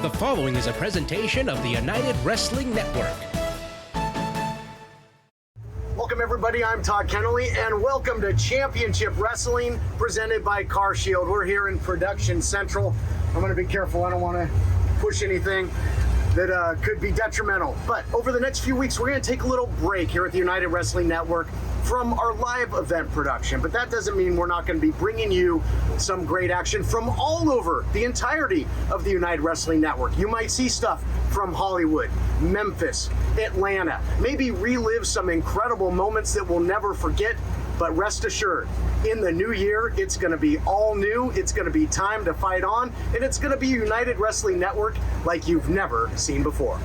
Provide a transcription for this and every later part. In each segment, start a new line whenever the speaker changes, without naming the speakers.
The following is a presentation of the United Wrestling Network.
Welcome everybody, I'm Todd Keneley, and welcome to Championship Wrestling presented by Car Shield. We're here in Production Central. I'm going to be careful, I don't want to push anything that could be detrimental. But over the next few weeks, we're going to take a little break here at the United Wrestling Network from our live event production. But that doesn't mean we're not going to be bringing you some great action from all over the entirety of the United Wrestling Network. You might see stuff from Hollywood, Memphis, Atlanta, maybe relive some incredible moments that we'll never forget. But rest assured, in the new year, it's going to be all new, it's going to be time to fight on, and it's going to be United Wrestling Network like you've never seen before.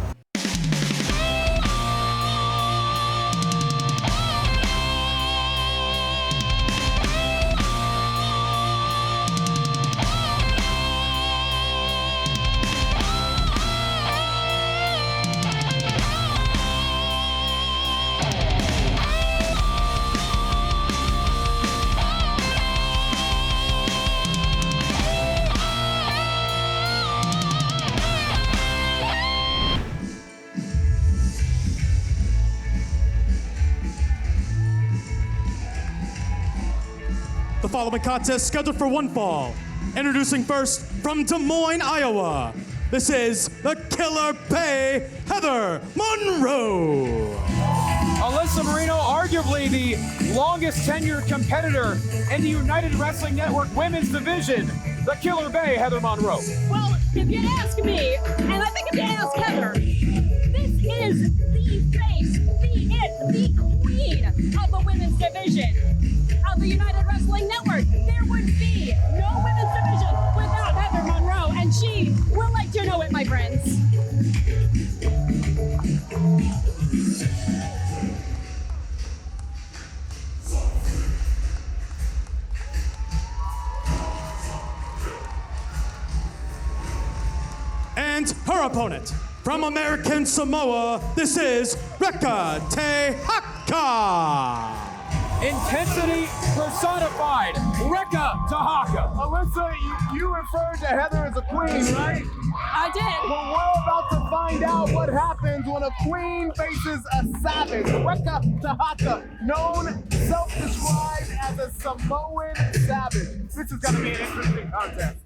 The following contest scheduled for one fall. Introducing first from Des Moines, Iowa. This is the Killer Bay, Heather Monroe.
Alyssa Marino, arguably the longest tenured competitor in the United Wrestling Network Women's Division. The Killer Bay, Heather Monroe.
Well, if you ask me, and I think if you ask Heather, this is the face, the queen of the women's division of the United Wrestling Network. There would be no women's division without Heather Monroe, and she will let you know it, my friends.
And her opponent, from American Samoa, this is Rekka TEHAKA.
Intensity personified, Rekka TEHAKA.
Alyssa, you referred to Heather as a queen, right?
I did.
Well, we're about to find out what happens when a queen faces a savage. Rekka TEHAKA, known, self-described as a Samoan savage. This is going to be an interesting contest.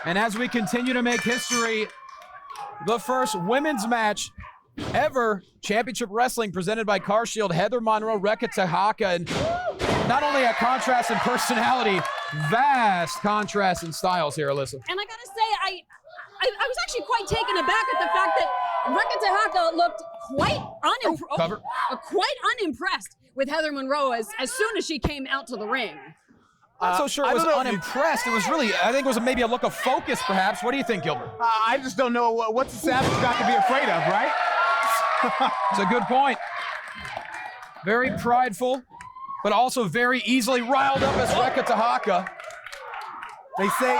And as we continue to make history, the first women's match ever, Championship Wrestling presented by Car Shield, Heather Monroe, Rekka TEHAKA, and not only a contrast in personality, vast contrast in styles here, Alyssa.
And I gotta say, I was actually quite taken aback at the fact that Rekka TEHAKA looked quite unimpressed with Heather Monroe as soon as she came out to the ring.
I'm not so sure it was unimpressed. It was really, I think it was maybe a look of focus, perhaps. What do you think, Gilbert?
I just don't know what's a savage got to be afraid of, right?
It's a good point. Very prideful, but also very easily riled up as Rekka TEHAKA.
They say,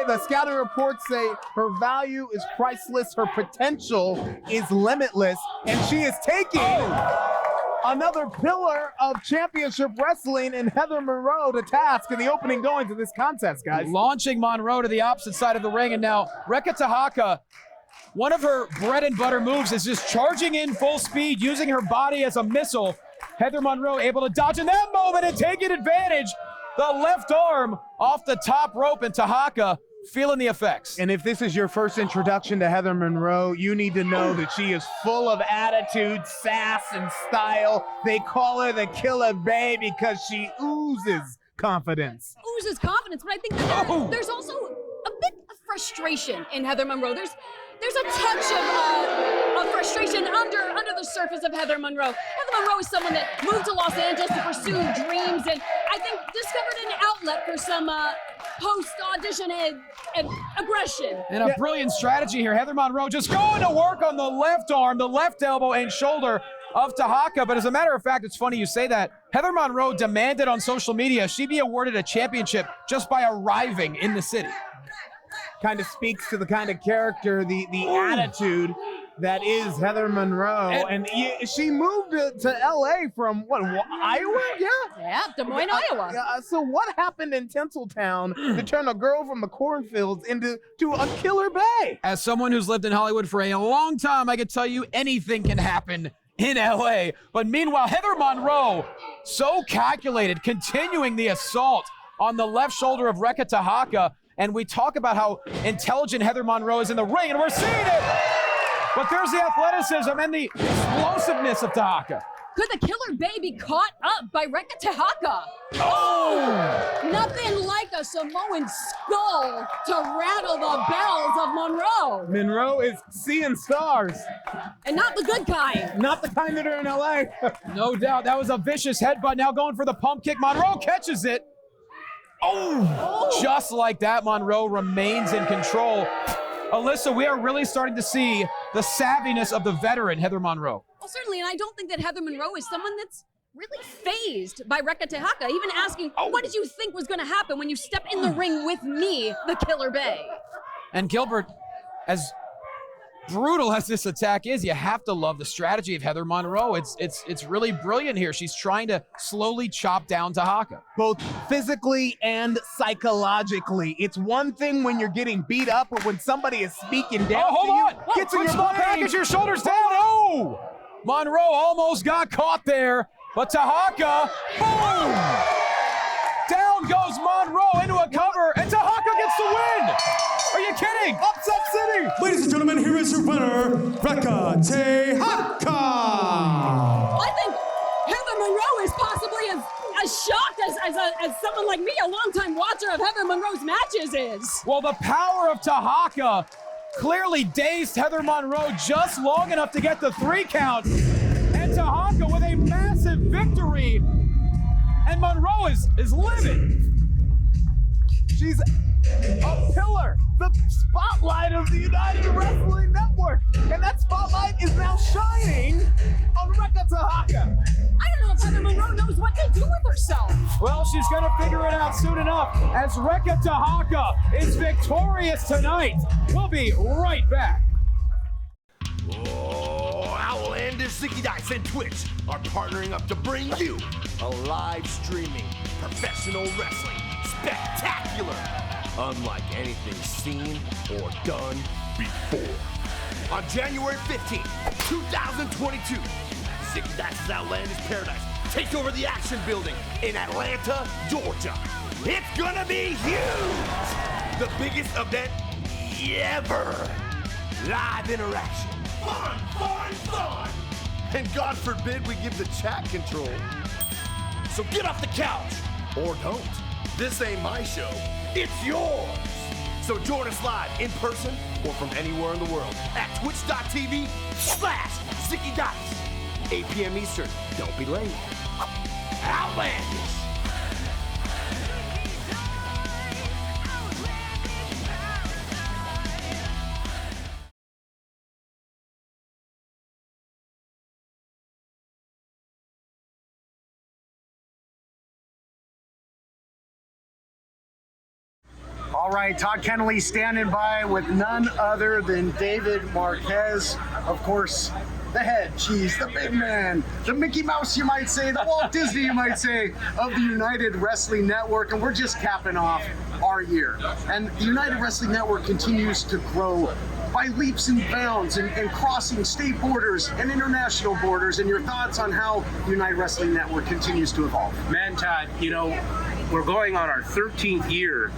the scouting reports say her value is priceless, her potential is limitless, and she is taking another pillar of championship wrestling in Heather Monroe to task in the opening going to this contest, guys.
Launching Monroe to the opposite side of the ring, and now Rekka TEHAKA, one of her bread and butter moves is just charging in full speed, using her body as a missile. Heather Monroe able to dodge in that moment and taking advantage. The left arm off the top rope, and TEHAKA feeling the effects.
And if this is your first introduction to Heather Monroe, you need to know that she is full of attitude, sass, and style. They call her the Killer Bay because she oozes confidence.
Oozes confidence, but I think that there's also a bit of frustration in Heather Monroe. There's a touch of frustration under the surface of Heather Monroe. Heather Monroe is someone that moved to Los Angeles to pursue dreams, and I think discovered an outlet for some post-audition and aggression.
And a brilliant strategy here. Heather Monroe just going to work on the left arm, the left elbow, and shoulder of TEHAKA. But as a matter of fact, it's funny you say that. Heather Monroe demanded on social media she be awarded a championship just by arriving in the city.
Kind of speaks to the kind of character, the attitude that is Heather Monroe. And she moved to LA from what, Iowa?
Yeah, Des Moines, Iowa.
So what happened in Tinseltown to turn a girl from the cornfields into a killer bae?
As someone who's lived in Hollywood for a long time, I can tell you anything can happen in LA. But meanwhile, Heather Monroe, so calculated, continuing the assault on the left shoulder of Rekka TEHAKA. And we talk about how intelligent Heather Monroe is in the ring, and we're seeing it. But there's the athleticism and the explosiveness of TEHAKA.
Could the killer bae be caught up by Rekka TEHAKA?
Oh!
Nothing like a Samoan skull to rattle the bells of Monroe.
Monroe is seeing stars.
And not the good kind.
Not the kind that are in LA.
No doubt. That was a vicious headbutt. Now going for the pump kick. Monroe catches it. Oh! Just like that, Monroe remains in control. Alyssa, we are really starting to see the savviness of the veteran Heather Monroe.
Well, certainly, and I don't think that Heather Monroe is someone that's really fazed by Rekka TEHAKA, even asking, what did you think was going to happen when you step in the ring with me, the killer bae?
And Gilbert, as brutal as this attack is, you have to love the strategy of Heather Monroe. It's really brilliant here. She's trying to slowly chop down TEHAKA.
Both physically and psychologically. It's one thing when you're getting beat up, or when somebody is speaking down to you.
Hold on!
Gets in your
small
brain.
package, your shoulders down. Oh! Monroe almost got caught there, but TEHAKA, boom! Down goes Monroe into a cover, and TEHAKA gets the win! Are you kidding?
Upset City!
Ladies and gentlemen, here is your winner, Rekka TEHAKA!
I think Heather Monroe is possibly as shocked as someone like me, a longtime watcher of Heather Monroe's matches is.
Well, the power of TEHAKA clearly dazed Heather Monroe just long enough to get the 3 count. And TEHAKA with a massive victory. And Monroe is livid.
She's a pillar, the spotlight of the United Wrestling Network. And that spotlight is now shining on Rekka TEHAKA.
I don't know if Heather Monroe knows what to do with herself.
Well, she's going to figure it out soon enough as Rekka TEHAKA is victorious tonight. We'll be right back.
Outlander, Zicky Dice, and Twitch are partnering up to bring you a live streaming professional wrestling spectacular, unlike anything seen or done before. On January 15th, 2022, Zicky Dice's Outlandish Paradise takes over the Action Building in Atlanta, Georgia. It's gonna be huge! The biggest event ever. Live interaction. Fun, fun, fun! And God forbid we give the chat control. So get off the couch, or don't. This ain't my show, it's yours. So join us live in person or from anywhere in the world at twitch.tv/Zicky Dice. 8 p.m. Eastern, don't be late. Outlandish.
All right, Todd Keneley standing by with none other than David Marquez. Of course, the head cheese, the big man, the Mickey Mouse, you might say, the Walt Disney, you might say, of the United Wrestling Network. And we're just capping off our year. And the United Wrestling Network continues to grow by leaps and bounds and crossing state borders and international borders. And your thoughts on how the United Wrestling Network continues to evolve?
Man, Todd, you know, we're going on our 13th year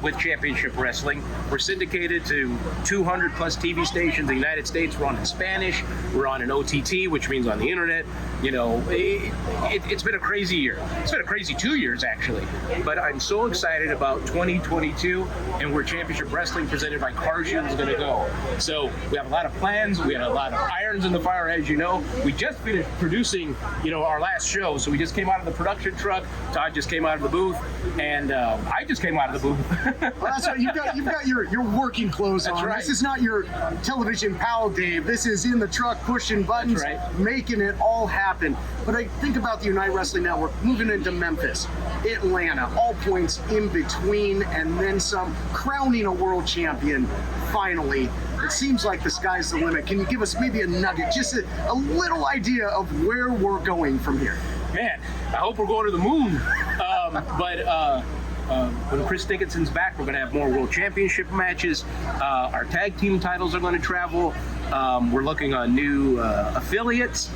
with Championship Wrestling. We're syndicated to 200 plus TV stations in the United States. We're on in Spanish. We're on an OTT, which means on the internet. You know, it's been a crazy year. It's been a crazy 2 years, actually. But I'm so excited about 2022 and where Championship Wrestling presented by CRUZ is going to go. So we have a lot of plans. We have a lot of irons in the fire, as you know. We just finished producing, you know, our last show. So we just came out of the production truck. Todd just came out of the booth. And I just came out of the booth.
Well, that's right. You've got your working clothes on.
Right.
This is not your television pal, Dave. This is in the truck pushing buttons, making it all happen. But I think about the United Wrestling Network moving into Memphis, Atlanta, all points in between, and then some, crowning a world champion finally. it seems like the sky's the limit. Can you give us maybe a nugget, just a little idea of where we're going from here?
Man, I hope we're going to the moon. When Chris Dickinson's back, we're going to have more World Championship matches. Our tag team titles are going to travel. We're looking on new affiliates.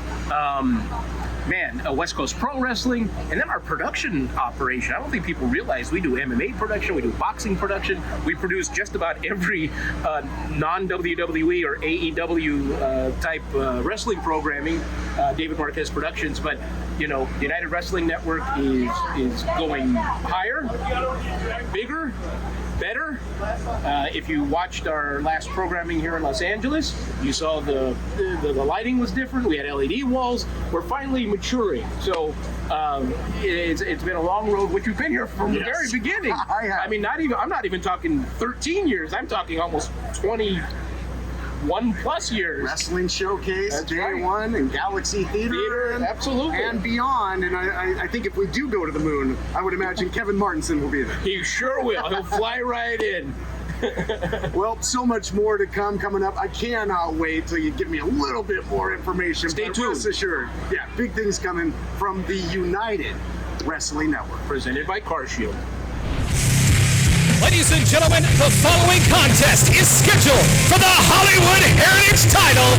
West Coast Pro Wrestling, and then our production operation. I don't think people realize we do MMA production, we do boxing production, we produce just about every non-WWE or AEW type wrestling programming, David Marquez Productions. But you know, United Wrestling Network is going higher, bigger, better. If you watched our last programming here in Los Angeles, you saw the lighting was different. We had LED walls. We're finally maturing. So it's been a long road, which you've been here from the very beginning. I mean, I'm not even talking 13 years. I'm talking almost 21 plus years.
Wrestling Showcase,
That's
Day
right.
One, and Galaxy Theater,
absolutely,
and beyond. And I think if we do go to the moon, I would imagine Kevin Martinson will be there.
He sure will. He'll fly right in.
Well, so much more to coming up. I cannot wait till you give me a little bit more information.
Stay
but
tuned.
Rest assured, yeah, big things coming from the United Wrestling Network.
Presented by CarShield.
Ladies and gentlemen, the following contest is scheduled for the Hollywood Heritage title.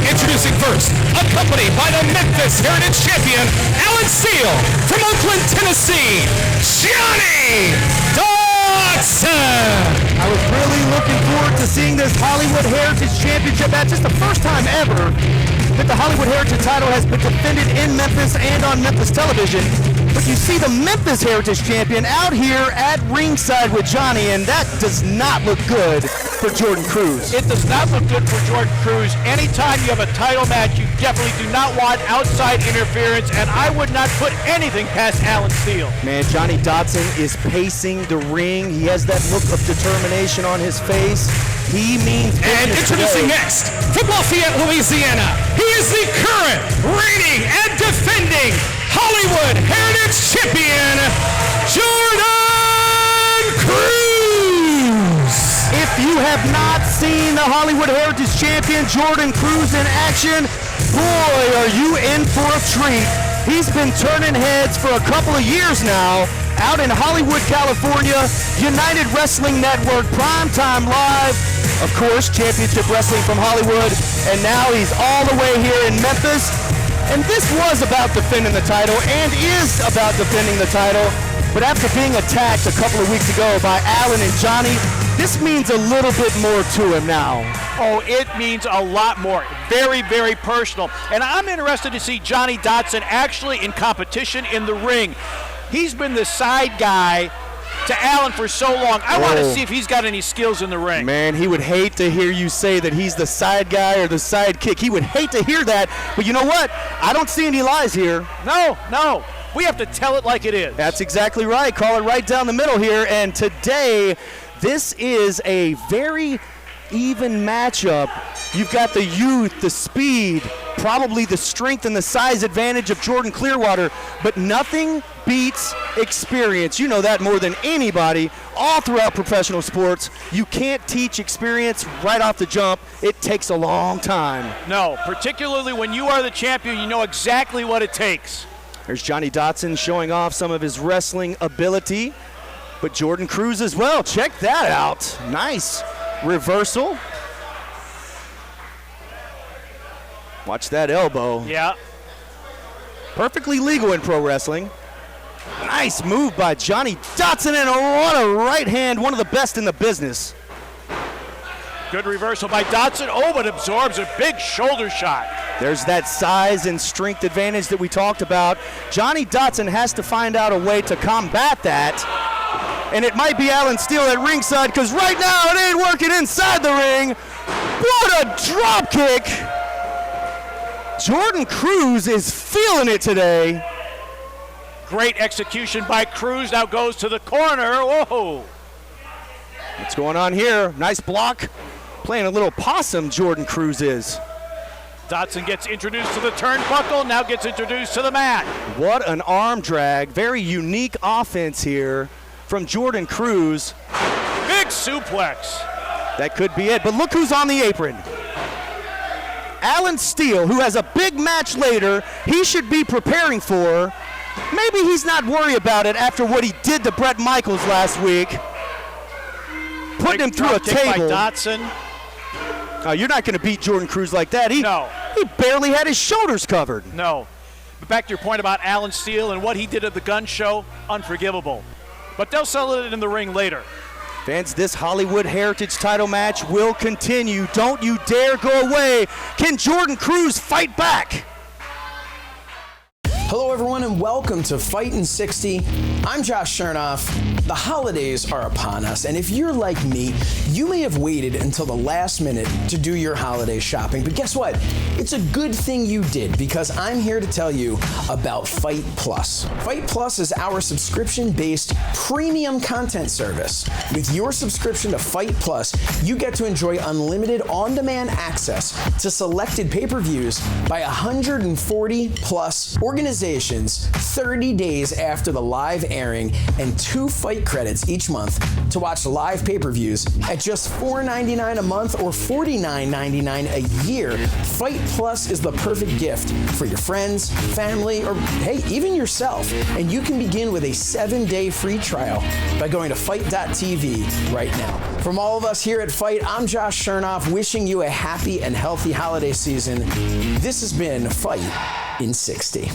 Introducing first, accompanied by the Memphis Heritage Champion, Alan Steele, from Oakland, Tennessee, Johnny Dotson.
I was really looking forward to seeing this Hollywood Heritage Championship match. It's the first time ever that the Hollywood Heritage title has been defended in Memphis and on Memphis television. But you see the Memphis Heritage Champion out here at ringside with Johnny, and that does not look good for Jordan CRUZ.
It does not look good for Jordan CRUZ. Anytime you have a title match, you definitely do not want outside interference, and I would not put anything past Alan Steele.
Man, Johnny Dotson is pacing the ring. He has that look of determination on his face. He means
And introducing next, from Lafayette, Louisiana, he is the current, reigning, and defending Hollywood Heritage Champion, Jordan CRUZ.
If you have not seen the Hollywood Heritage Champion, Jordan CRUZ, in action, boy, are you in for a treat. He's been turning heads for a couple of years now, out in Hollywood, California, United Wrestling Network, Primetime Live, of course, Championship Wrestling from Hollywood, and now he's all the way here in Memphis. And this was about defending the title and is about defending the title. But after being attacked a couple of weeks ago by Alan and Johnny, this means a little bit more to him now.
Oh, it means a lot more. Very, very personal. And I'm interested to see Johnny Dotson actually in competition in the ring. He's been the side guy to Alan for so long. I want to see if he's got any skills in the ring.
Man, he would hate to hear you say that he's the side guy or the sidekick. He would hate to hear that. But you know what? I don't see any lies here.
No. We have to tell it like it is.
That's exactly right. Call it right down the middle here. And today, this is a very even matchup. You've got the youth, the speed, probably the strength and the size advantage of Jordan Clearwater, but nothing beats experience. You know that more than anybody all throughout professional sports. You can't teach experience right off the jump. It takes a long time.
No, particularly when you are the champion, you know exactly what it takes.
There's Johnny Dotson showing off some of his wrestling ability, but Jordan CRUZ as well. Check that out. Nice reversal. Watch that elbow.
Yeah.
Perfectly legal in pro wrestling. Nice move by Johnny Dotson, and what a right hand, one of the best in the business.
Good reversal by Dotson. Oh, but absorbs a big shoulder shot.
There's that size and strength advantage that we talked about. Johnny Dotson has to find out a way to combat that. And it might be Alan Steele at ringside, because right now it ain't working inside the ring. What a drop kick. Jordan CRUZ is feeling it today.
Great execution by CRUZ. Now goes to the corner. Whoa.
What's going on here? Nice block. Playing a little possum, Jordan CRUZ is.
Dotson gets introduced to the turnbuckle, now gets introduced to the mat.
What an arm drag. Very unique offense here from Jordan CRUZ.
Big suplex.
That could be it, but look who's on the apron. Alan Steele, who has a big match later he should be preparing for. Maybe he's not worried about it after what he did to Bret Michaels last week. Putting him through a table.
By Dotson.
You're not going to beat Jordan CRUZ like that. He barely had his shoulders covered.
No. But back to your point about Alan Steele and what he did at the gun show, unforgivable. But they'll sell it in the ring later.
Fans, this Hollywood Heritage title match will continue. Don't you dare go away. Can Jordan CRUZ fight back?
Hello everyone and welcome to Fight in 60. I'm Josh Chernoff. The holidays are upon us, and if you're like me, you may have waited until the last minute to do your holiday shopping, but guess what? It's a good thing you did, because I'm here to tell you about Fight Plus. Fight Plus is our subscription-based premium content service. With your subscription to Fight Plus, you get to enjoy unlimited on-demand access to selected pay-per-views by 140 plus organizations 30 days after the live airing, and 2 fight credits each month to watch live pay-per-views at just $4.99 a month or $49.99 a year. Fight Plus is the perfect gift for your friends, family, or hey, even yourself. And you can begin with a 7-day free trial by going to fight.tv right now. From all of us here at Fight, I'm Josh Chernoff, wishing you a happy and healthy holiday season. This has been Fight in 60.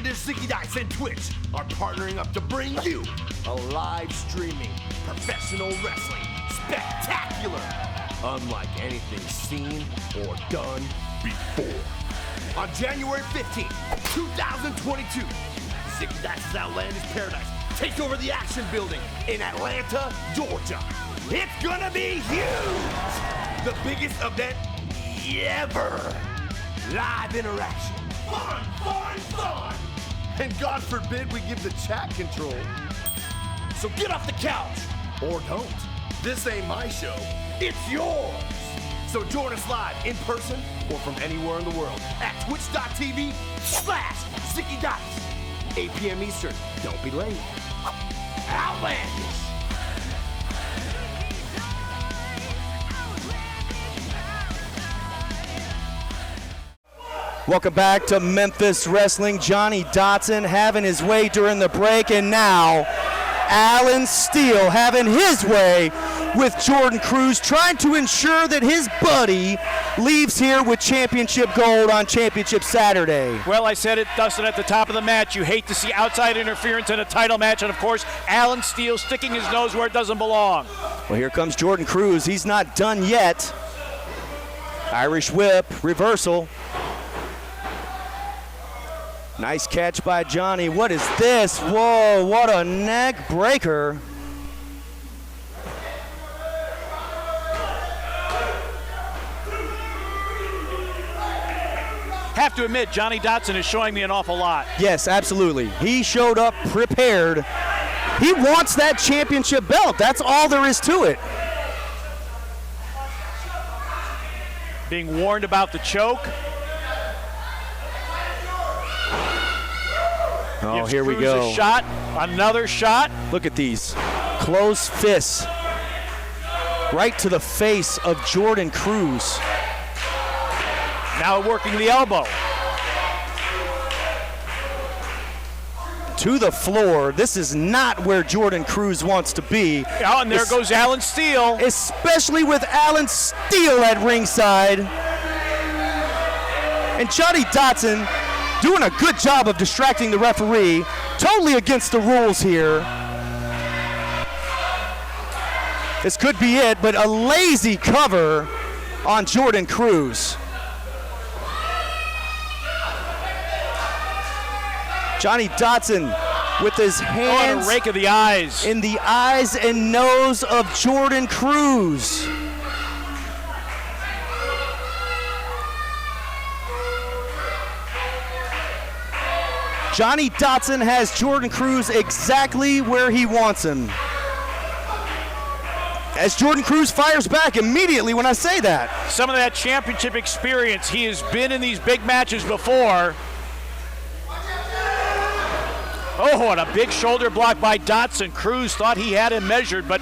Zicky Dice and Twitch are partnering up to bring you a live streaming professional wrestling spectacular, unlike anything seen or done before. On January 15th, 2022, Zicky Dice's Outlandish Paradise takes over the Action Building in Atlanta, Georgia. It's gonna be huge! The biggest event ever. Live interaction. Fun, fun, fun! And God forbid we give the chat control. So get off the couch, or don't. This ain't my show, it's yours. So join us live in person or from anywhere in the world at twitch.tv/Zicky Dice. 8 p.m. Eastern, don't be late. Outlandish.
Welcome back to Memphis Wrestling. Johnny Dotson having his way during the break, and now Alan Steele having his way with Jordan CRUZ, trying to ensure that his buddy leaves here with championship gold on Championship Saturday.
Well, I said it, Dustin, at the top of the match. You hate to see outside interference in a title match, and of course, Alan Steele sticking his nose where it doesn't belong.
Well, here comes Jordan CRUZ. He's not done yet. Irish whip, reversal. Nice catch by Johnny. What is this? Whoa, what a neck breaker.
Have to admit, Johnny Dotson is showing me an awful lot.
Yes, absolutely. He showed up prepared. He wants that championship belt. That's all there is to it.
Being warned about the choke.
Oh,
Gives
here we
CRUZ
go.
A shot, another shot.
Look at these closed fists right to the face of Jordan CRUZ.
Now working the elbow.
To the floor. This is not where Jordan CRUZ wants to be.
Oh, and there goes Alan Steele.
Especially with Alan Steele at ringside. And Johnny Dotson doing a good job of distracting the referee. Totally against the rules here. This could be it, but a lazy cover on Jordan CRUZ. Johnny Dotson with his hands
rake of the eyes.
in the eyes and nose of Jordan CRUZ. Johnny Dotson has Jordan CRUZ exactly where he wants him. As Jordan CRUZ fires back immediately when I say that.
Some of that championship experience. He has been in these big matches before. Oh, and a big shoulder block by DOTSON. CRUZ thought he had him measured, but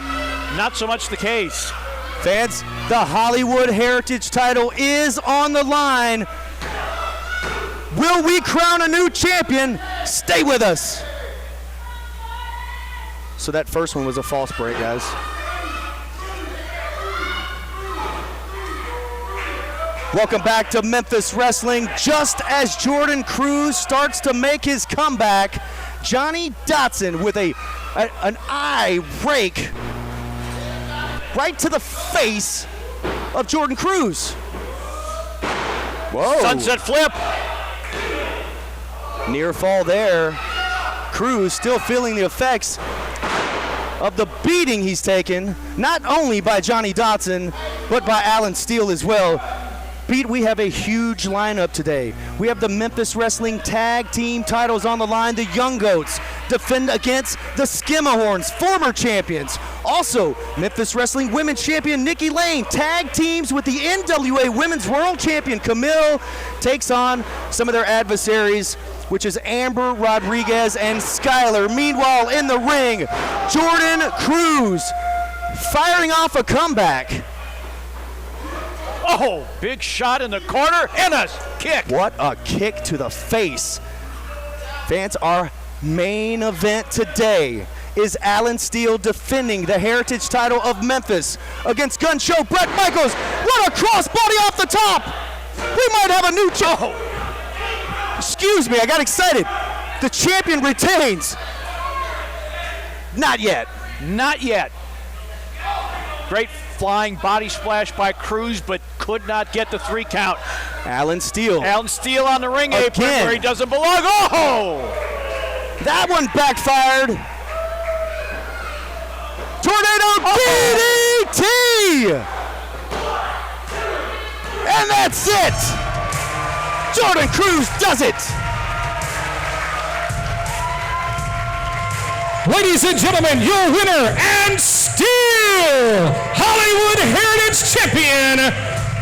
not so much the case.
Fans, the Hollywood Heritage title is on the line. Will we crown a new champion? Stay with us. So that first one was a false break, guys. Welcome back to Memphis Wrestling. Just as Jordan CRUZ starts to make his comeback, Johnny DOTSON with an eye rake right to the face of Jordan CRUZ. Whoa.
Sunset flip.
Near fall there. CRUZ still feeling the effects of the beating he's taken, not only by Johnny DOTSON, but by Alan Steele as well. Pete, we have a huge lineup today. We have the Memphis Wrestling Tag Team titles on the line. The Young Goats defend against the Skimmerhorns, former champions. Also, Memphis Wrestling Women's Champion Nikki Lane tag teams with the NWA Women's World Champion Camille, takes on some of their adversaries, which is Amber Rodriguez and Skylar. Meanwhile, in the ring, Jordan CRUZ firing off a comeback.
Oh, big shot in the corner and a kick.
What a kick to the face. Fans, our main event today is Alan Steele defending the Heritage title of Memphis against GUNSHOW Bret Michaels. What a crossbody off the top. We might have a new Excuse me, I got excited. The champion retains. Not yet.
Not yet. Great flying body splash by CRUZ, but could not get the 3 count.
Alan Steele.
Alan Steele on the ring apron where he doesn't belong. Oh!
That one backfired. Tornado DDT! And that's it! Jordan CRUZ does it!
Ladies and gentlemen, your winner and still Hollywood Heritage Champion,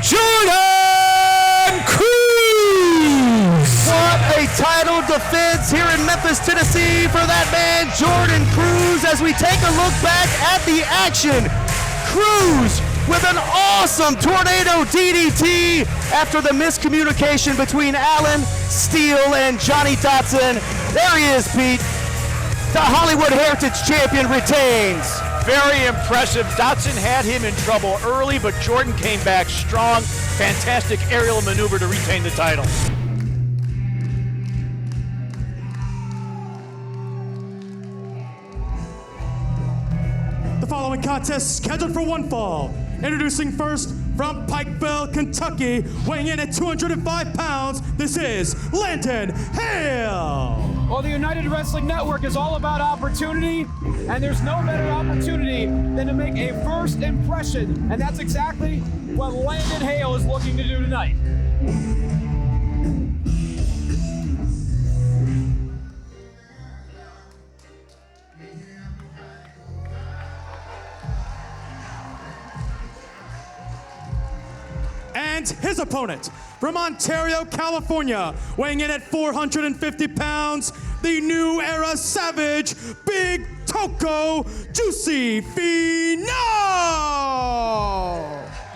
Jordan CRUZ.
What a title defense here in Memphis, Tennessee for that man, Jordan CRUZ. As we take a look back at the action, CRUZ with an awesome tornado DDT after the miscommunication between Alan Steele and Johnny DOTSON. There he is, Pete. The Hollywood Heritage Champion retains.
Very impressive. DOTSON had him in trouble early, but Jordan came back strong. Fantastic aerial maneuver to retain the title.
The following contest scheduled for one fall. Introducing first from Pikeville, Kentucky, weighing in at 205 pounds, this is Landon Hale.
Well, the United Wrestling Network is all about opportunity, and there's no better opportunity than to make a first impression, and that's exactly what Landon Hale is looking to do tonight.
And his opponent from Ontario, California, weighing in at 450 pounds, the New Era Savage, Big Toco, Juicy Finau.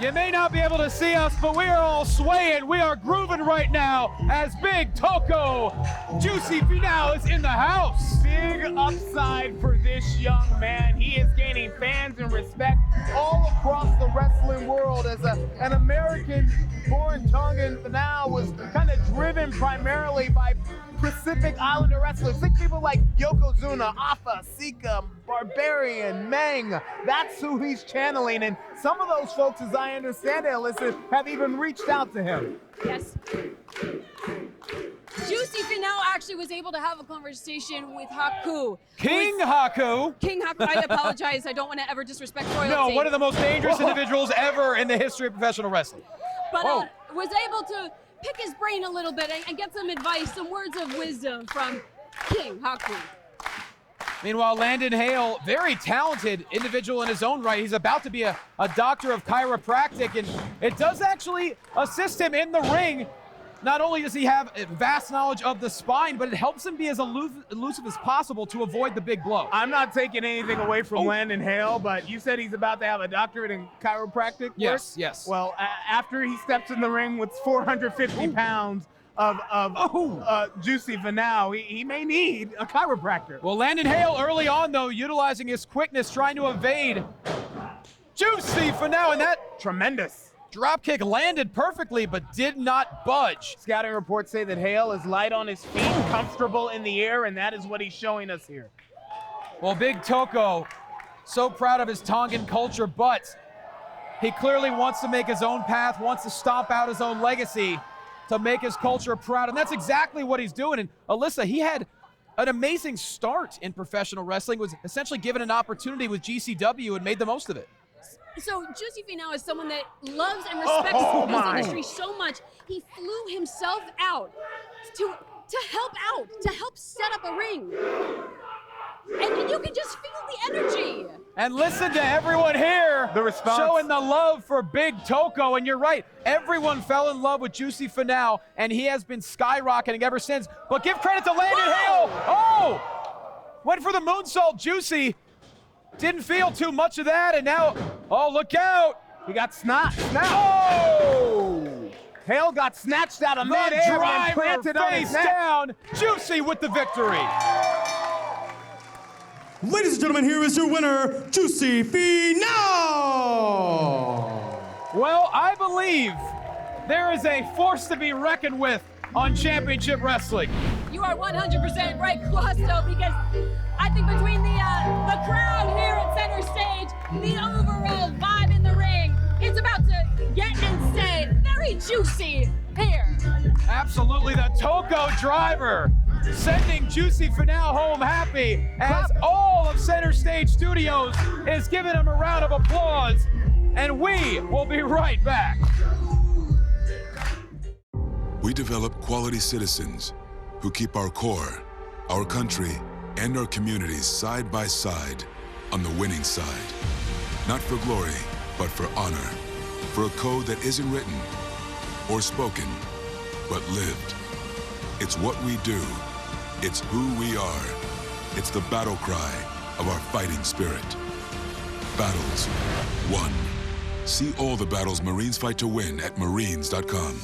You may not be able to see us, but we are all swaying. We are grooving right now as Big Toco, Juicy Finau is in the house.
Big upside for this young man. He is gaining fans and respect all across the wrestling world as an American-born Tongan. Finau was kind of driven primarily by Pacific Islander wrestlers. Think people like Yokozuna, Afa, Sika, Barbarian, Meng. That's who he's channeling. And some of those folks, as I understand it, Alyssa, have even reached out to him.
Yes. Juicy Finau actually was able to have a conversation with Haku.
King Haku.
King Haku, I apologize. I don't want to ever disrespect royalty.
No, one of the most dangerous individuals ever in the history of professional wrestling.
But was able to pick his brain a little bit and get some advice, some words of wisdom from King Haku.
Meanwhile, Landon Hale, very talented individual in his own right. He's about to be a doctor of chiropractic, and it does actually assist him in the ring. Not only does he have vast knowledge of the spine, but it helps him be as elusive as possible to avoid the big blow.
I'm not taking anything away from Landon Hale, but you said he's about to have a doctorate in chiropractic work?
Yes.
Well, after he steps in the ring with 450 pounds of Juicy Finau, he may need a chiropractor.
Well, Landon Hale early on, though, utilizing his quickness, trying to evade Juicy Finau, and that
tremendous
drop kick landed perfectly, but did not budge.
Scouting reports say that Hale is light on his feet, comfortable in the air, and that is what he's showing us here.
Well, Big Toko, so proud of his Tongan culture, but he clearly wants to make his own path, wants to stomp out his own legacy to make his culture proud, and that's exactly what he's doing. And Alyssa, he had an amazing start in professional wrestling, was essentially given an opportunity with GCW and made the most of it.
So Juicy Finau is someone that loves and respects this industry so much, he flew himself out to help set up a ring. And you can just feel the energy.
And listen to everyone here
the response,
showing the love for Big Toko. And you're right, everyone fell in love with Juicy Finau, and he has been skyrocketing ever since. But give credit to Landon Hale. Oh! Went for the moonsault, Juicy. Didn't feel too much of that, and now, oh, look out.
He got snatched. Oh! Hale got snatched out of midair and planted on his neck.
Down. Juicy with the victory.
Ladies and gentlemen, here is your winner, Juicy Finau!
Well, I believe there is a force to be reckoned with on Championship Wrestling.
You are 100% right, Guasto, because I think between the crowd here at center stage, the overall vibe in the ring, it's about to get and stay very juicy here.
Absolutely, the Toko driver sending Juicy Finau home happy as all of Center Stage Studios is giving him a round of applause, and we will be right back.
We develop quality citizens who keep our core, our country, and our communities side by side on the winning side. Not for glory, but for honor. For a code that isn't written or spoken, but lived. It's what we do. It's who we are. It's the battle cry of our fighting spirit. Battles won. See all the battles Marines fight to win at Marines.com.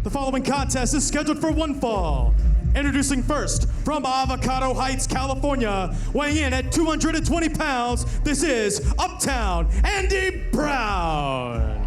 The following contest is scheduled for one fall. Introducing first, from Avocado Heights, California, weighing in at 220 pounds, this is Uptown Andy Brown.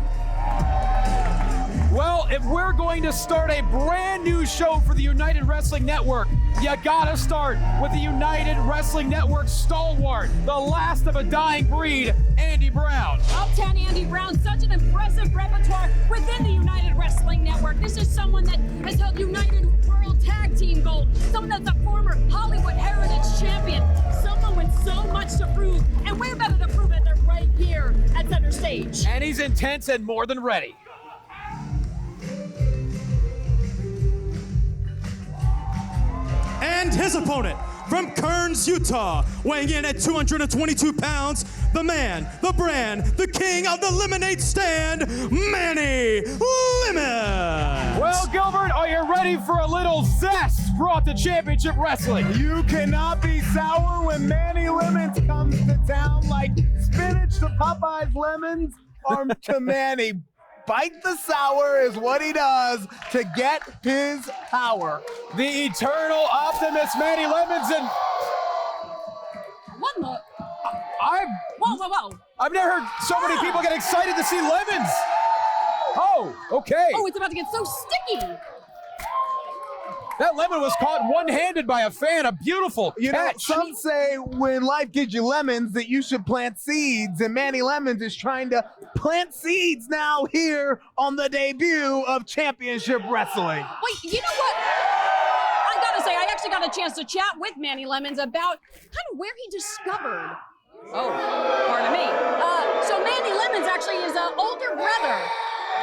Well, if we're going to start a brand new show for the United Wrestling Network, you gotta start with the United Wrestling Network stalwart, the last of a dying breed, Andy Brown.
Uptown Andy Brown, such an impressive repertoire within the United Wrestling Network. This is someone that has held United World Tag Team Gold, someone that's a former Hollywood Heritage Champion, someone with so much to prove, and we're better to prove it than right here at Center Stage.
And he's intense and more than ready.
And his opponent, from Kearns, Utah, weighing in at 222 pounds, the man, the brand, the king of the lemonade stand, Manny Lemons.
Well, Gilbert, are you ready for a little zest brought to Championship Wrestling?
You cannot be sour when Manny Lemons comes to town like spinach to Popeye's lemons or to Manny. Bite the sour is what he does to get his power.
The eternal optimist, Manny Lemons, and
What the? Whoa.
I've never heard so many people get excited to see Lemons. Oh, okay.
Oh, it's about to get so sticky.
That lemon was caught one-handed by a fan, a beautiful catch.
Some say when life gives you lemons that you should plant seeds, and Manny Lemons is trying to plant seeds now here on the debut of Championship Wrestling.
Wait, you know what? I gotta say, I actually got a chance to chat with Manny Lemons about kind of where he discovered Oh, pardon me. So Manny Lemons actually his older brother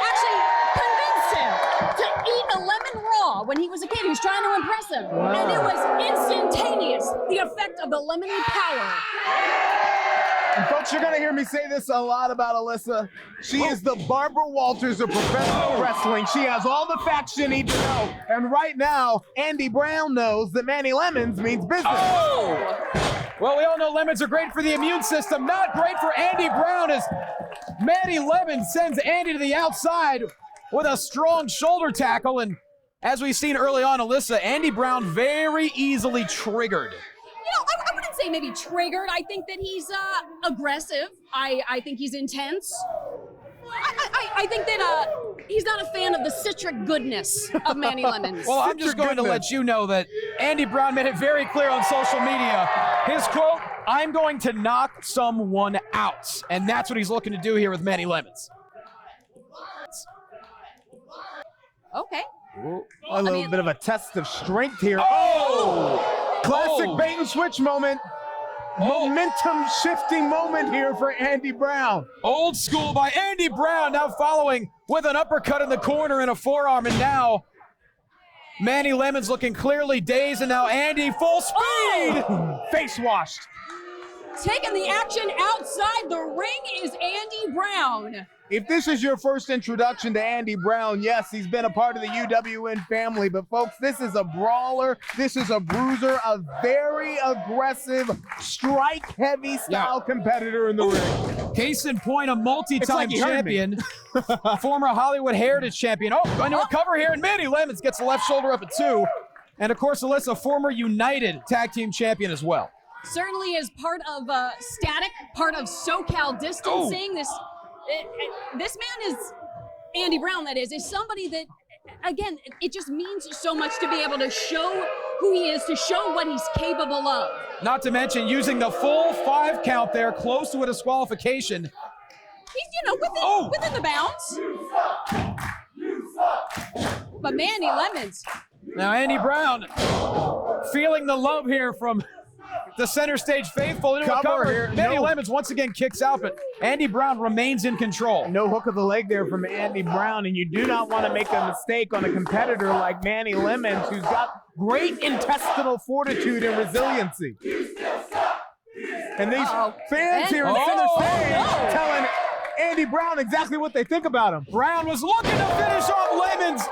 actually convinced him to eat a lemon raw when he was a kid. He was trying to impress him.
Wow.
And it was instantaneous, the effect of the lemony power.
And folks, you're gonna hear me say this a lot about Alyssa. She is the Barbara Walters of professional wrestling. She has all the facts you need to know. And right now, Andy Brown knows that Manny Lemons means business.
Oh! Well, we all know lemons are great for the immune system. Not great for Andy Brown as Manny Lemons sends Andy to the outside with a strong shoulder tackle. And as we've seen early on, Alyssa, Andy Brown very easily triggered.
You know, I wouldn't say maybe triggered. I think that he's aggressive. I think he's intense. I think that he's not a fan of the citric goodness of Manny Lemons.
Well, I'm just going to let you know that Andy Brown made it very clear on social media. His quote, "I'm going to knock someone out." And that's what he's looking to do here with Manny Lemons.
Okay.
A little bit of a test of strength here. Oh! Classic bait and switch moment. Momentum shifting moment here for Andy Brown.
Old school by Andy Brown, now following with an uppercut in the corner and a forearm. And now Manny Lemons looking clearly dazed, and now Andy full speed.
Face washed.
Taking the action outside the ring is Andy Brown.
If this is your first introduction to Andy Brown, yes, he's been a part of the UWN family, but folks, this is a brawler, this is a bruiser, a very aggressive, strike-heavy style competitor in the ring.
Case in point, a multi-time champion, former Hollywood Heritage champion. Oh, going to recover here, and Manny Lemons gets the left shoulder up at 2. And of course, Alyssa, former United Tag Team champion as well.
Certainly is part of Static, part of SoCal Distancing. This man is, Andy Brown that is somebody that, again, it just means so much to be able to show who he is, to show what he's capable of.
Not to mention using the full 5 count there, close to a disqualification.
He's, within the bounds. But Manny Lemons.
Now Andy Brown feeling the love here from the center stage faithful into a cover here. Manny Lemons once again kicks out, but Andy Brown remains in control.
No hook of the leg there from Andy Brown, and you do not want to make a mistake on a competitor like Manny Lemons, who's got great intestinal fortitude and resiliency. And these fans here in center stage telling Andy Brown exactly what they think about him.
Brown was looking to finish off Lemons,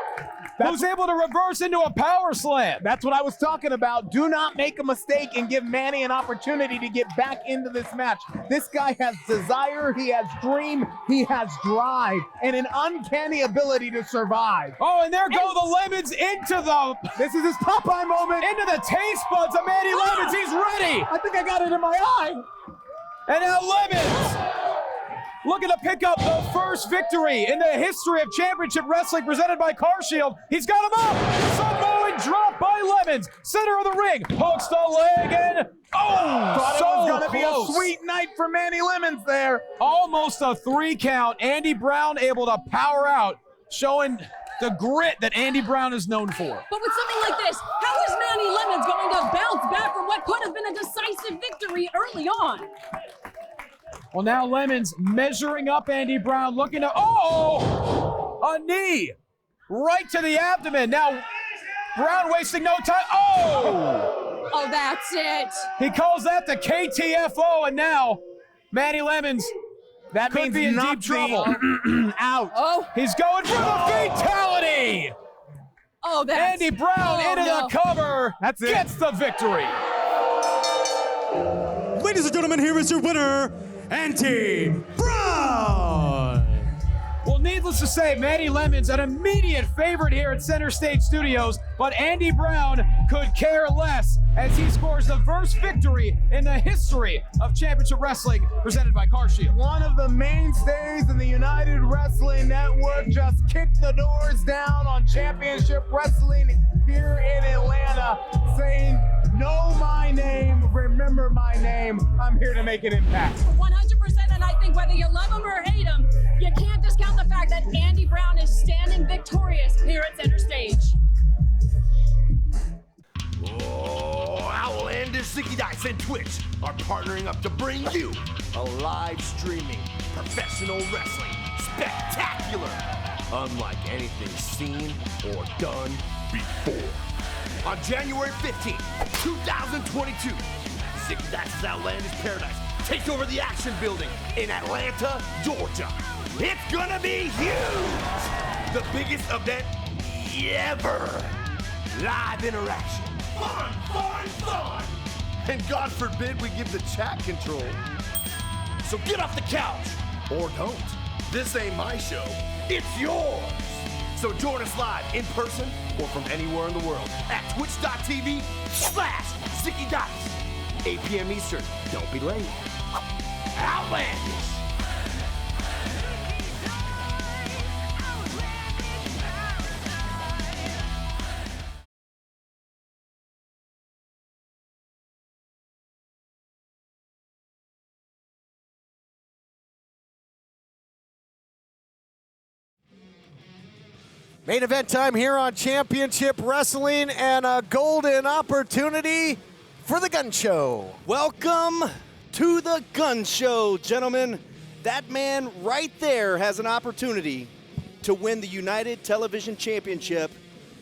who's able to reverse into a power slam.
That's what I was talking about. Do not make a mistake and give Manny an opportunity to get back into this match. This guy has desire, he has dream, he has drive, and an uncanny ability to survive.
Oh, and there go the Lemons into the...
This is his Popeye moment.
Into the taste buds of Manny Lemons. He's ready.
I think I got it in my eye.
And now Lemons looking to pick up the first victory in the history of championship wrestling presented by CarShield. He's got him up. Samoan drop by Lemons. Center of the ring. Hooks the leg and
thought it was going to be a sweet night for Manny Lemons there.
Almost a 3 count. Andy Brown able to power out, showing the grit that Andy Brown is known for.
But with something like this, how is Manny Lemons going to bounce back from what could have been a decisive victory early on?
Well, now Lemons measuring up Andy Brown, looking to, a knee right to the abdomen. Now, Brown wasting no time.
Oh, that's it.
He calls that the KTFO, and now Manny Lemons
that
could be in deep trouble.
Out.
Oh,
he's going for the fatality.
Oh, that's
Andy Brown into the cover.
That's it.
Gets the victory.
Ladies and gentlemen, here is your winner, Andy Brown!
Well, needless to say, Manny Lemons an immediate favorite here at Center Stage Studios, but Andy Brown could care less as he scores the first victory in the history of championship wrestling presented by CarShield.
One of the mainstays in the United Wrestling Network just kicked the doors down on championship wrestling here in Atlanta, saying, know my name, remember my name, I'm here to make an impact.
100%, and I think whether you love him or hate him, you can't discount the fact that Andy Brown is standing victorious here at Center Stage.
Oh, outlandish sticky dice Merchandise and Twitch are partnering up to bring you a live streaming professional wrestling spectacular, unlike anything seen or done before. On January 15th, 2022, Zicky Dice's Outlandish Paradise takes over the Action Building in Atlanta, Georgia. It's gonna be huge! The biggest event ever. Live interaction. Fun, fun, fun! And God forbid we give the chat control. So get off the couch, or don't. This ain't my show, it's yours. So join us live in person or from anywhere in the world at twitch.tv/Zicky Dice. 8 p.m. Eastern. Don't be late. Outlandish.
Main event time here on Championship Wrestling, and a golden opportunity for the Gun Show.
Welcome to the Gun Show, gentlemen. That man right there has an opportunity to win the United Television Championship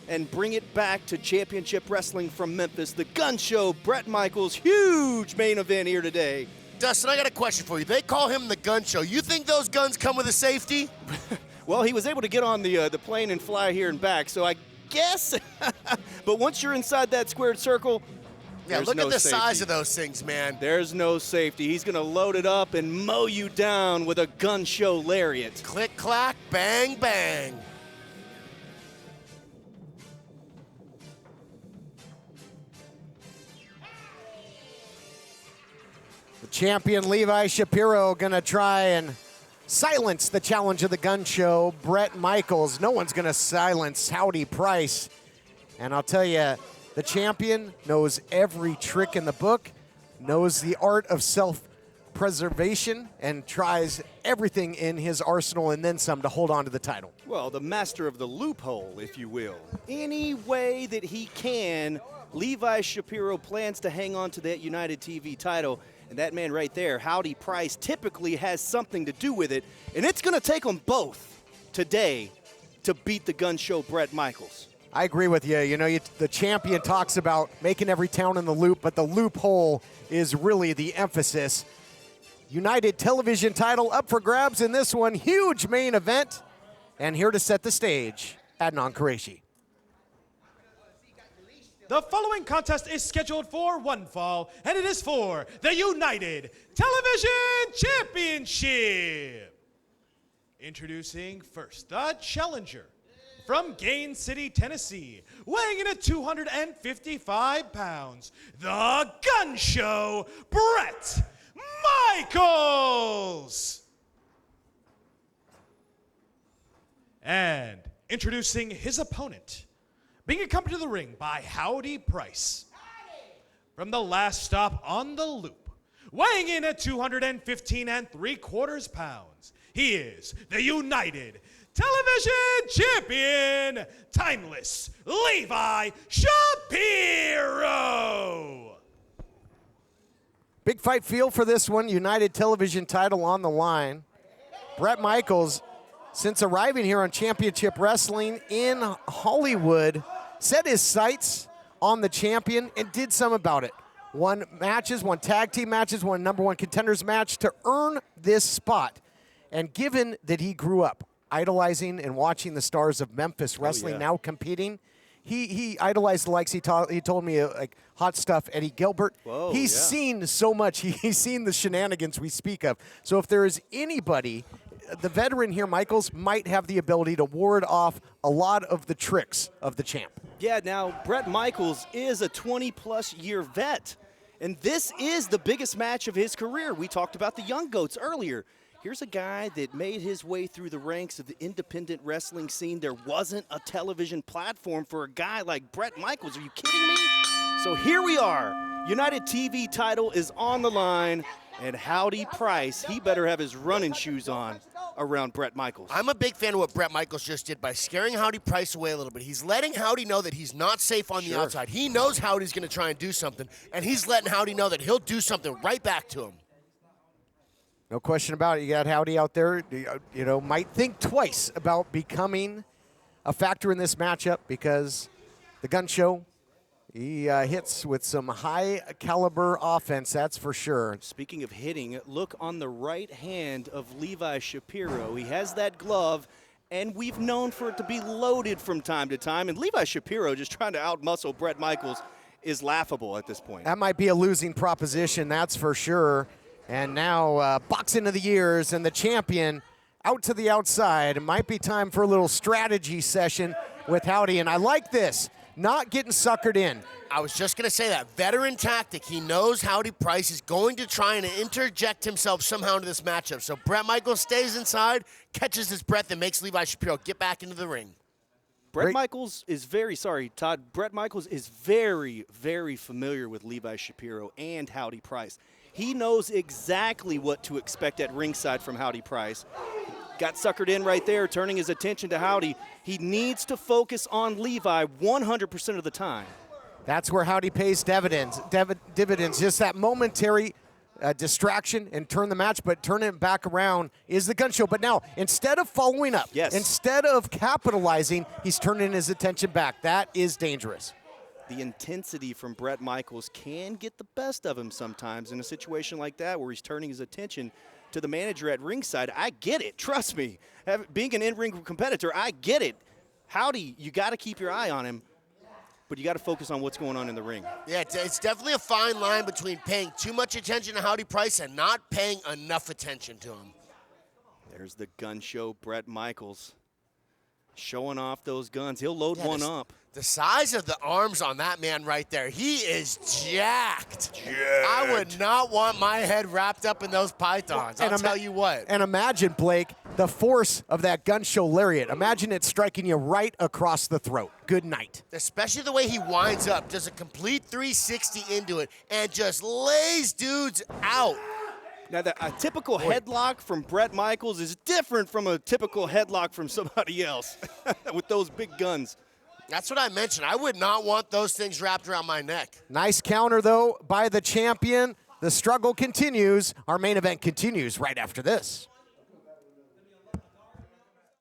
and bring it back to Championship Wrestling from Memphis. The Gun Show, Bret Michaels, huge main event here today.
Dustin, I got a question for you. They call him the Gun Show. You think those guns come with a safety?
Well, he was able to get on the plane and fly here and back, so I guess. But once you're inside that squared circle,
yeah,
there's
look
no
at the
safety.
size of those things, man.
There's no safety. He's going to load it up and mow you down with a Gun Show lariat.
Click, clack, bang, bang.
The champion Levi Shapiro gonna try and silence the challenge of the Gun Show, Bret Michaels. No one's gonna silence Howdy Price. And I'll tell you, the champion knows every trick in the book, knows the art of self-preservation, and tries everything in his arsenal and then some to hold on to the title.
Well, the master of the loophole, if you will. Any way that he can, Levi Shapiro plans to hang on to that United TV title. And that man right there, Howdy Price, typically has something to do with it. And it's going to take them both today to beat the Gun Show, Bret Michaels.
I agree with you. You know, the champion talks about making every town in the loop, but the loophole is really the emphasis. United Television title up for grabs in this one. Huge main event. And here to set the stage, Adnan Qureshi.
The following contest is scheduled for one fall, and it is for the United Television Championship. Introducing first, the challenger from Gain City, Tennessee, weighing in at 255 pounds, the Gun Show, Bret Michaels. And introducing his opponent, being accompanied to the ring by Howdy Price. From the last stop on the loop, weighing in at 215 3/4 pounds, he is the United Television Champion, Timeless Levi Shapiro.
Big fight feel for this one. United Television title on the line. Bret Michaels, since arriving here on Championship Wrestling in Hollywood, set his sights on the champion and did some about it. Won matches, won tag team matches, won #1 contenders match to earn this spot. And given that he grew up idolizing and watching the stars of Memphis wrestling, now competing, he idolized the likes. He told me like Hot Stuff, Eddie Gilbert.
Whoa,
he's seen so much. He's seen the shenanigans we speak of. So if there is anybody, the veteran here, Michaels, might have the ability to ward off a lot of the tricks of the champ.
Yeah, now Bret Michaels is a 20-plus year vet, and this is the biggest match of his career. We talked about the Young Goats earlier. Here's a guy that made his way through the ranks of the independent wrestling scene. There wasn't a television platform for a guy like Bret Michaels. Are you kidding me? So here we are. United TV title is on the line, and Howdy Price, he better have his running shoes on. around Bret Michaels.
I'm a big fan of what Bret Michaels just did by scaring Howdy Price away a little bit. He's letting Howdy know that he's not safe on the outside. He knows Howdy's going to try and do something, and he's letting Howdy know that he'll do something right back to him.
No question about it. You got Howdy out there, might think twice about becoming a factor in this matchup because the Gun Show, he hits with some high caliber offense, that's for sure.
Speaking of hitting, look on the right hand of Levi Shapiro. He has that glove, and we've known for it to be loaded from time to time. And Levi Shapiro just trying to outmuscle Bret Michaels is laughable at this point.
That might be a losing proposition, that's for sure. And now boxing of the years and the champion out to the outside. It might be time for a little strategy session with Howdy, and I like this. Not getting suckered in.
I was just going to say that. Veteran tactic. He knows Howdy Price is going to try and interject himself somehow into this matchup. So Bret Michaels stays inside, catches his breath, and makes Levi Shapiro get back into the ring.
Bret Michaels is Todd. Bret Michaels is very, very familiar with Levi Shapiro and Howdy Price. He knows exactly what to expect at ringside from Howdy Price. Got suckered in right there, turning his attention to Howdy. He needs to focus on Levi 100% of the time.
That's where Howdy pays dividends. Just that momentary distraction and turn the match, but turning it back around is the Gun Show. But now, instead of following up, instead of capitalizing, he's turning his attention back. That is dangerous.
The intensity from Bret Michaels can get the best of him sometimes in a situation like that where he's turning his attention to the manager at ringside. I get it. Trust me. Being an in-ring competitor, I get it. Howdy, you got to keep your eye on him, but you got to focus on what's going on in the ring.
Yeah, it's definitely a fine line between paying too much attention to Howdy Price and not paying enough attention to him.
There's the Gun Show, Bret Michaels, showing off those guns. He'll load one up.
The size of the arms on that man right there, he is jacked. I would not want my head wrapped up in those pythons, I'll tell you what.
And imagine, Blake, the force of that Gun Show lariat. Imagine it striking you right across the throat. Good night.
Especially the way he winds up, does a complete 360 into it, and just lays dudes out.
Now, a typical headlock from Bret Michaels is different from a typical headlock from somebody else with those big guns.
That's what I mentioned. I would not want those things wrapped around my neck.
Nice counter, though, by the champion. The struggle continues. Our main event continues right after this.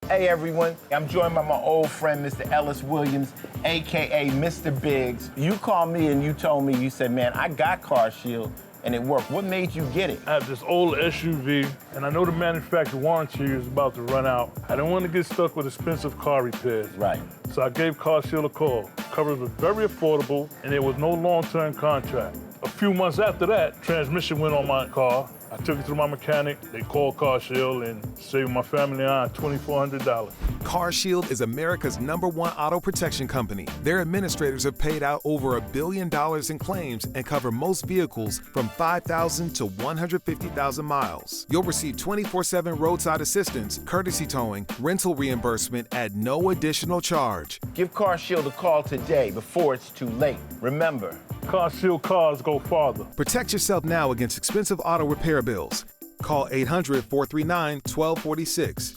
Hey, everyone. I'm joined by my old friend, Mr. Ellis Williams, a.k.a. Mr. Biggs. You called me and you told me, you said, man, I got Car Shield, and it worked. What made you get it?
I have this old SUV, and I know the manufacturer warranty is about to run out. I didn't want to get stuck with expensive car repairs.
Right.
So I gave Car Shield a call. Coverage was very affordable, and there was no long-term contract. A few months after that, transmission went on my car. I took it to my mechanic. They called Car Shield and saved my family on $2,400.
Car Shield is America's #1 auto protection company. Their administrators have paid out over $1 billion in claims and cover most vehicles from 5,000 to 150,000 miles. You'll receive 24/7 roadside assistance, courtesy towing, rental reimbursement at no additional charge.
Give Car Shield a call today before it's too late. Remember,
Car Shield cars go farther.
Protect yourself now against expensive auto repair bills. Call 800-439-1246.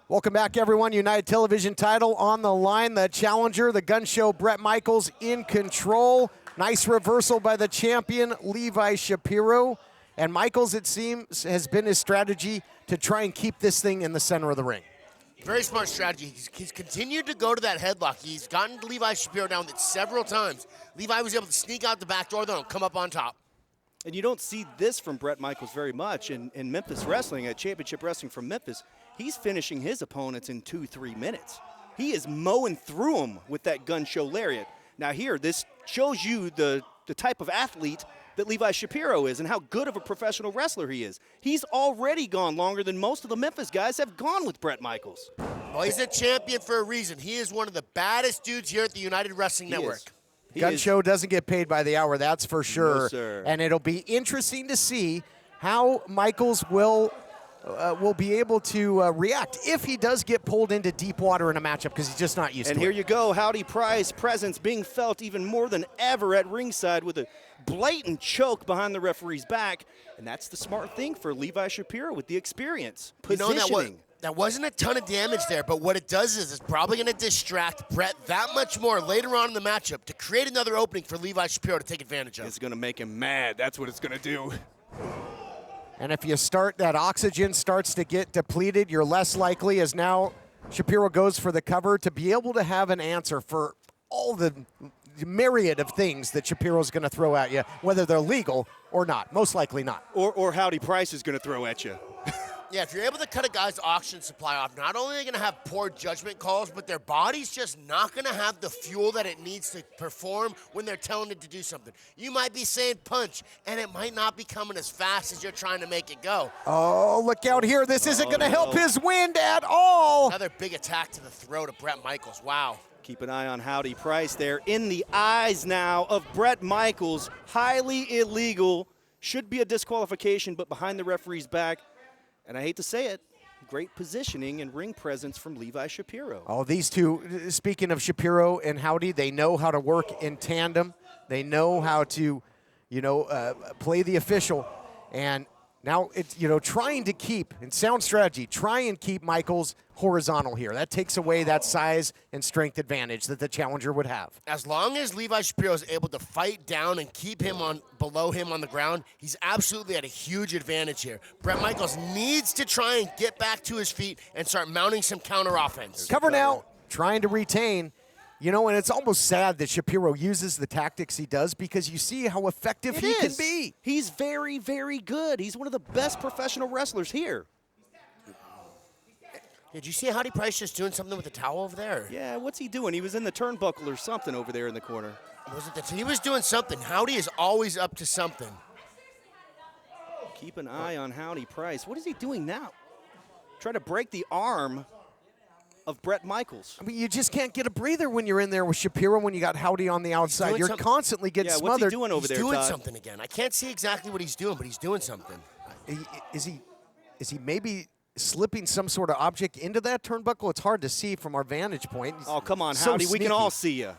Welcome back, everyone. United Television title on the line. The challenger, the Gun Show, Bret Michaels in control. Nice reversal by the champion, Levi Shapiro. And Michaels, it seems, has been his strategy to try and keep this thing in the center of the ring.
Very smart strategy. He's continued to go to that headlock. He's gotten Levi Shapiro down with it several times. Levi was able to sneak out the back door, though, and come up on top.
And you don't see this from Bret Michaels very much in Memphis Wrestling, at Championship Wrestling from Memphis. He's finishing his opponents in 2-3 minutes. He is mowing through them with that Gun Show lariat. Now here, this shows you the type of athlete that Levi Shapiro is and how good of a professional wrestler he is. He's already gone longer than most of the Memphis guys have gone with Bret Michaels.
Well, he's a champion for a reason. He is one of the baddest dudes here at the United Wrestling Network.
Gun Show doesn't get paid by the hour, that's for sure.
No, sir.
And it'll be interesting to see how Michaels will will be able to react if he does get pulled into deep water in a matchup because he's just not used
And
to
here
it.
you go, Howdy Price presence being felt even more than ever at ringside with a blatant choke behind the referee's back. And that's the smart thing for Levi Shapiro with the experience. Positioning.
That wasn't a ton of damage there, but what it does is it's probably going to distract Brett that much more later on in the matchup to create another opening for Levi Shapiro to take advantage of.
It's going to make him mad. That's what it's going to do.
And if you start, that oxygen starts to get depleted, you're less likely, as now Shapiro goes for the cover, to be able to have an answer for all the myriad of things that Shapiro's going to throw at you, whether they're legal or not. Most likely not.
Or Howdy Price is going to throw at you.
Yeah, if you're able to cut a guy's oxygen supply off, not only are they going to have poor judgment calls, but their body's just not going to have the fuel that it needs to perform when they're telling it to do something. You might be saying punch, and it might not be coming as fast as you're trying to make it go.
Oh, look out here. This isn't going to help his wind at all.
Another big attack to the throat of Bret Michaels. Wow.
Keep an eye on Howdy Price there. In the eyes now of Bret Michaels. Highly illegal. Should be a disqualification, but behind the referee's back. And I hate to say it, great positioning and ring presence from Levi Shapiro.
Oh, these two, speaking of Shapiro and Howdy, they know how to work in tandem. They know how to, play the official. And now it's, trying to keep, in sound strategy, try and keep Michaels horizontal here. That takes away that size and strength advantage that the challenger would have.
As long as Levi Shapiro is able to fight down and keep him below him on the ground, he's absolutely at a huge advantage here. Bret Michaels needs to try and get back to his feet and start mounting some counter offense.
Cover now, trying to retain. And it's almost sad that Shapiro uses the tactics he does because you see how effective he can be.
He's very, very good. He's one of the best professional wrestlers here.
Did you see Howdy Price just doing something with the towel over there?
Yeah, what's he doing? He was in the turnbuckle or something over there in the corner.
He was doing something. Howdy is always up to something.
Keep an eye on Howdy Price. What is he doing now? Try to break the arm of Bret Michaels.
I mean, you just can't get a breather when you're in there with Shapiro when you got Howdy on the outside. You're constantly getting smothered.
What's he doing over there,
He's doing
Todd?
something again. I can't see exactly what he's doing, but he's doing something.
Is he maybe slipping some sort of object into that turnbuckle? It's hard to see from our vantage point.
Oh, come on,
So
Howdy. We can
sneaky.
all see you.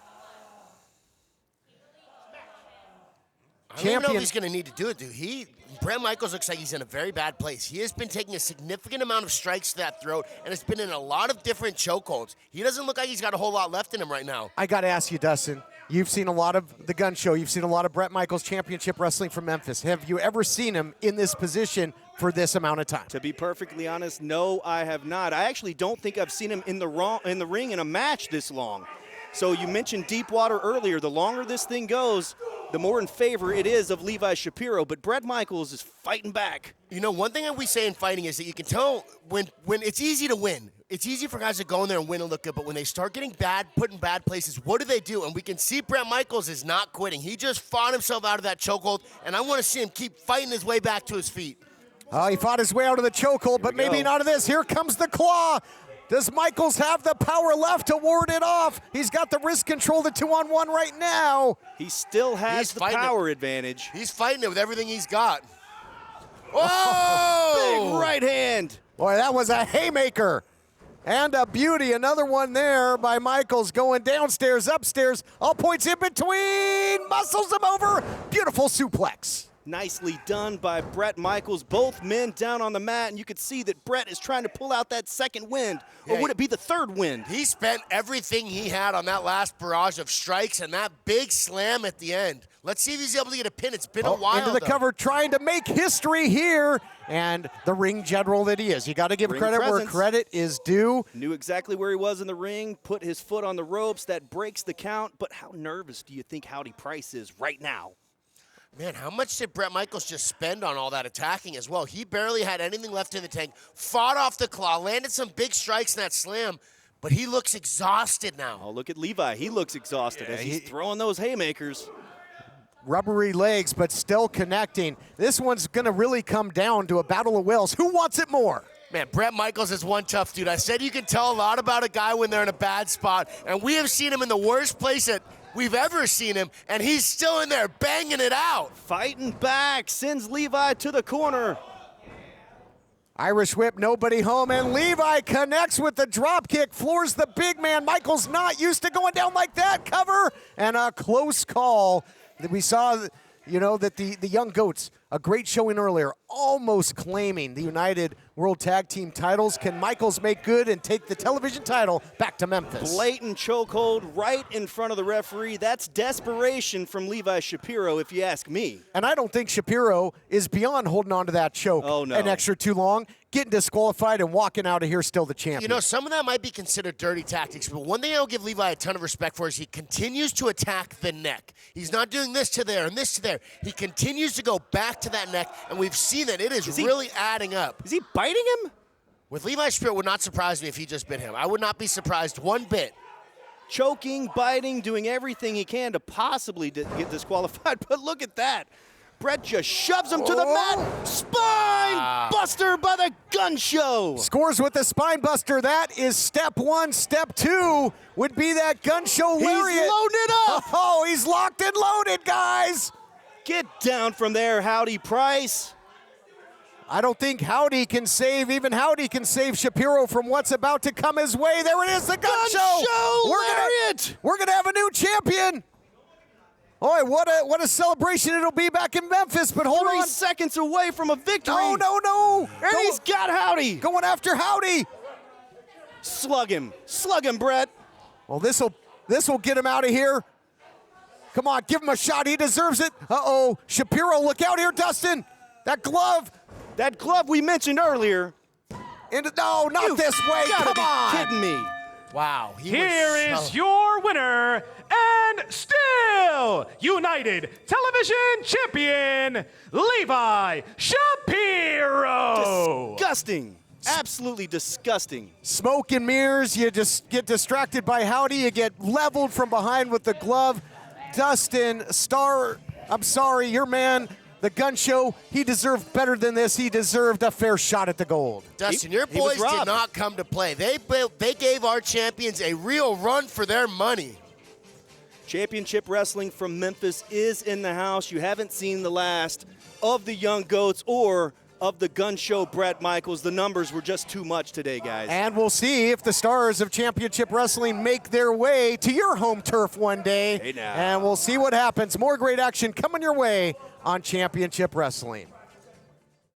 I don't even know if he's going to need to do it, Bret Michaels looks like he's in a very bad place. He has been taking a significant amount of strikes to that throat, and it's been in a lot of different chokeholds. He doesn't look like he's got a whole lot left in him right now.
I got to ask you, Dustin. You've seen a lot of the Gun Show. You've seen a lot of Bret Michaels championship wrestling from Memphis. Have you ever seen him in this position for this amount of time?
To be perfectly honest, no, I have not. I actually don't think I've seen him in the ring in a match this long. So you mentioned deep water earlier. The longer this thing goes, the more in favor it is of Levi Shapiro. But Bret Michaels is fighting back.
One thing that we say in fighting is that you can tell when it's easy to win. It's easy for guys to go in there and win and look good, but when they start getting put in bad places, what do? And we can see Bret Michaels is not quitting. He just fought himself out of that chokehold, and I want to see him keep fighting his way back to his feet.
Oh, he fought his way out of the chokehold, but maybe not of this. Here comes the claw. Does Michaels have the power left to ward it off? He's got the wrist control, the 2-on-1 right now.
He still has the power advantage.
He's fighting it with everything he's got.
Oh!
Big right hand.
Boy, that was a haymaker. And a beauty. Another one there by Michaels going downstairs, upstairs. All points in between. Muscles him over. Beautiful suplex.
Nicely done by Bret Michaels. Both men down on the mat, and you could see that Bret is trying to pull out that second wind. Or would it be the third wind?
He spent everything he had on that last barrage of strikes and that big slam at the end. Let's see if he's able to get a pin. It's been a while,
into the cover, trying to make history here. And the ring general that he is. You got to give credit where credit is due.
Knew exactly where he was in the ring, put his foot on the ropes. That breaks the count. But how nervous do you think Howdy Price is right now?
Man, how much did Bret Michaels just spend on all that attacking as well? He barely had anything left in the tank, fought off the claw, landed some big strikes in that slam, but he looks exhausted now.
Oh, look at Levi. He looks exhausted as he's throwing those haymakers.
Rubbery legs, but still connecting. This one's going to really come down to a battle of wills. Who wants it more?
Man, Bret Michaels is one tough dude. I said you can tell a lot about a guy when they're in a bad spot, and we have seen him in the worst place that we've ever seen him, and he's still in there banging it out.
Fighting back, sends Levi to the corner.
Irish whip, nobody home, and Levi connects with the drop kick, floors the big man. Michael's not used to going down like that. Cover, and a close call. We saw, you know, that the Young Goats, a great showing earlier, almost claiming the United World Tag Team titles. Can Michaels make good and take the television title back to Memphis?
Blatant chokehold right in front of the referee. That's desperation from Levi Shapiro, if you ask me.
And I don't think Shapiro is beyond holding on to that choke an extra too long, getting disqualified and walking out of here still the champion.
You know, some of that might be considered dirty tactics, but one thing I will give Levi a ton of respect for is he continues to attack the neck. He's not doing this to there and this to there. He continues to go back to that neck, and we've seen that it is really adding up.
Is he biting him?
With Levi Shapiro, it would not surprise me if he just bit him. I would not be surprised one bit.
Choking, biting, doing everything he can to possibly get disqualified, but look at that. Brett just shoves him to the mat. Spine buster by the Gun Show.
Scores with the spine buster. That is step one. Step two would be that Gun Show lariat.
He's loaded up.
Oh, he's locked and loaded, guys.
Get down from there, Howdy Price.
I don't think Howdy can save, even Howdy can save Shapiro from what's about to come his way. There it is, the Gun Show. We're gonna have a new champion. Boy, what a celebration it'll be back in Memphis, but hold on.
3 seconds away from a victory.
No.
And he's got Howdy.
Going after Howdy.
Slug him, Brett.
Well, this'll get him out of here. Come on, give him a shot, he deserves it. Uh-oh, Shapiro, look out here, Dustin. That glove
we mentioned earlier.
No, not this way, come on.
Kidding me.
Wow.
Here is your winner and still United Television Champion, Levi Shapiro.
Disgusting. Absolutely disgusting.
Smoke and mirrors, you just get distracted by Howdy, you get leveled from behind with the glove. Dustin Starr, I'm sorry, your man, the Gun Show, he deserved better than this. He deserved a fair shot at the gold.
Dustin, your boys did not come to play. They gave our champions a real run for their money.
Championship Wrestling from Memphis is in the house. You haven't seen the last of the Young Goats or of the Gun Show Brett Michaels. The numbers were just too much today, guys.
And we'll see if the stars of Championship Wrestling make their way to your home turf one day.
Hey now.
And we'll see what happens. More great action coming your way on Championship Wrestling.